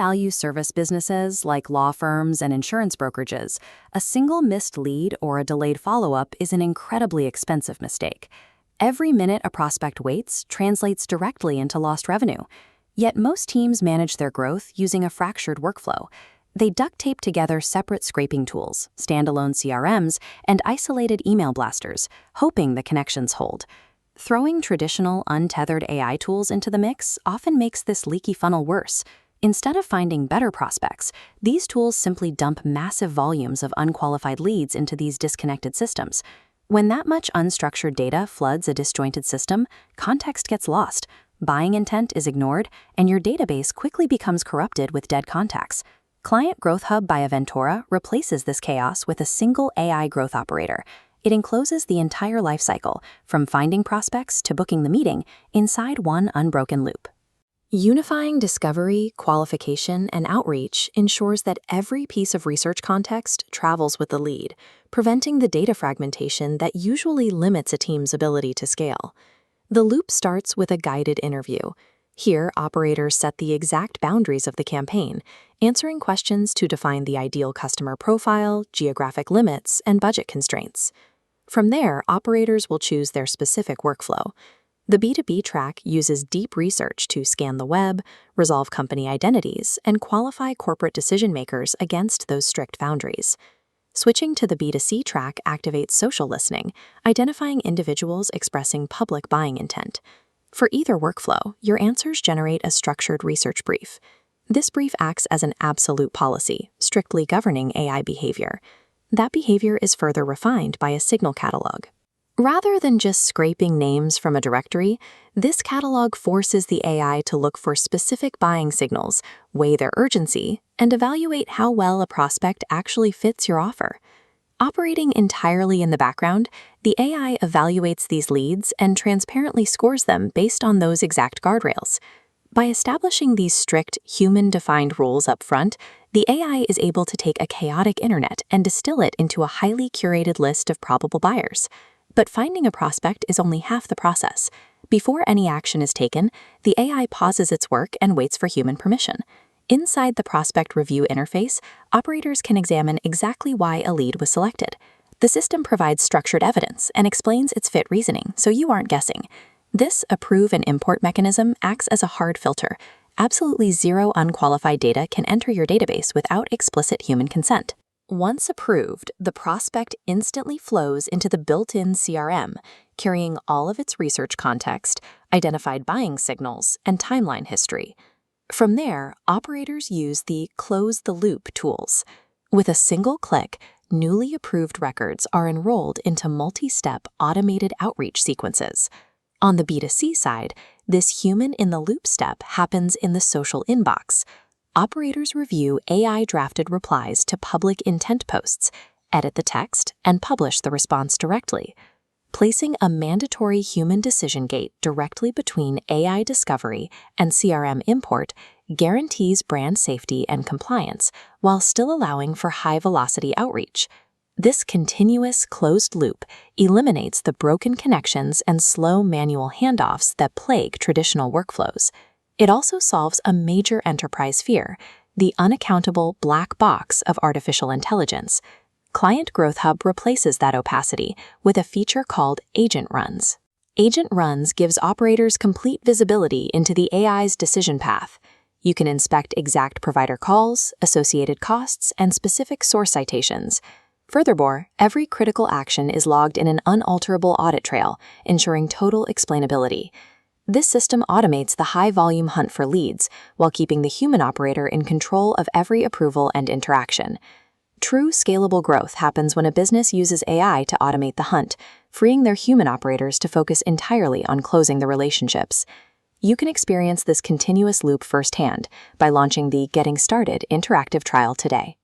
high-value service businesses like law firms and insurance brokerages, a single missed lead or a delayed follow-up is an incredibly expensive mistake. Every minute a prospect waits translates directly into lost revenue. Yet most teams manage their growth using a fractured workflow. They duct tape together separate scraping tools, standalone CRMs, and isolated email blasters, hoping the connections hold. Throwing traditional, untethered AI tools into the mix often makes this leaky funnel worse. Instead of finding better prospects, these tools simply dump massive volumes of unqualified leads into these disconnected systems. When that much unstructured data floods a disjointed system, context gets lost, buying intent is ignored, and your database quickly becomes corrupted with dead contacts. Client Growth Hub by Aventora replaces this chaos with a single AI growth operator. It encloses the entire lifecycle, from finding prospects to booking the meeting, inside one unbroken loop. Unifying discovery, qualification, and outreach ensures that every piece of research context travels with the lead, preventing the data fragmentation that usually limits a team's ability to scale. The loop starts with a guided interview. Here, operators set the exact boundaries of the campaign, answering questions to define the ideal customer profile, geographic limits, and budget constraints. From there, operators will choose their specific workflow. The B2B track uses deep research to scan the web, resolve company identities, and qualify corporate decision-makers against those strict boundaries. Switching to the B2C track activates social listening, identifying individuals expressing public buying intent. For either workflow, your answers generate a structured research brief. This brief acts as an absolute policy, strictly governing AI behavior. That behavior is further refined by a signal catalog. Rather than just scraping names from a directory, this catalog forces the AI to look for specific buying signals, weigh their urgency, and evaluate how well a prospect actually fits your offer. Operating entirely in the background, the AI evaluates these leads and transparently scores them based on those exact guardrails. By establishing these strict, human-defined rules up front, the AI is able to take a chaotic internet and distill it into a highly curated list of probable buyers. But finding a prospect is only half the process. Before any action is taken, the AI pauses its work and waits for human permission. Inside the prospect review interface, operators can examine exactly why a lead was selected. The system provides structured evidence and explains its fit reasoning, so you aren't guessing. This approve and import mechanism acts as a hard filter. Absolutely zero unqualified data can enter your database without explicit human consent. Once approved, the prospect instantly flows into the built-in CRM, carrying all of its research context, identified buying signals, and timeline history. From there, operators use the Close the Loop tools. With a single click, newly approved records are enrolled into multi-step automated outreach sequences. On the B2C side, this human-in-the-loop step happens in the social inbox. Operators review AI-drafted replies to public intent posts, edit the text, and publish the response directly. Placing a mandatory human decision gate directly between AI discovery and CRM import guarantees brand safety and compliance while still allowing for high-velocity outreach. This continuous closed loop eliminates the broken connections and slow manual handoffs that plague traditional workflows. It also solves a major enterprise fear, the unaccountable black box of artificial intelligence. Client Growth Hub replaces that opacity with a feature called Agent Runs. Agent Runs gives operators complete visibility into the AI's decision path. You can inspect exact provider calls, associated costs, and specific source citations. Furthermore, every critical action is logged in an unalterable audit trail, ensuring total explainability. This system automates the high-volume hunt for leads while keeping the human operator in control of every approval and interaction. True scalable growth happens when a business uses AI to automate the hunt, freeing their human operators to focus entirely on closing the relationships. You can experience this continuous loop firsthand by launching the Getting Started interactive trial today.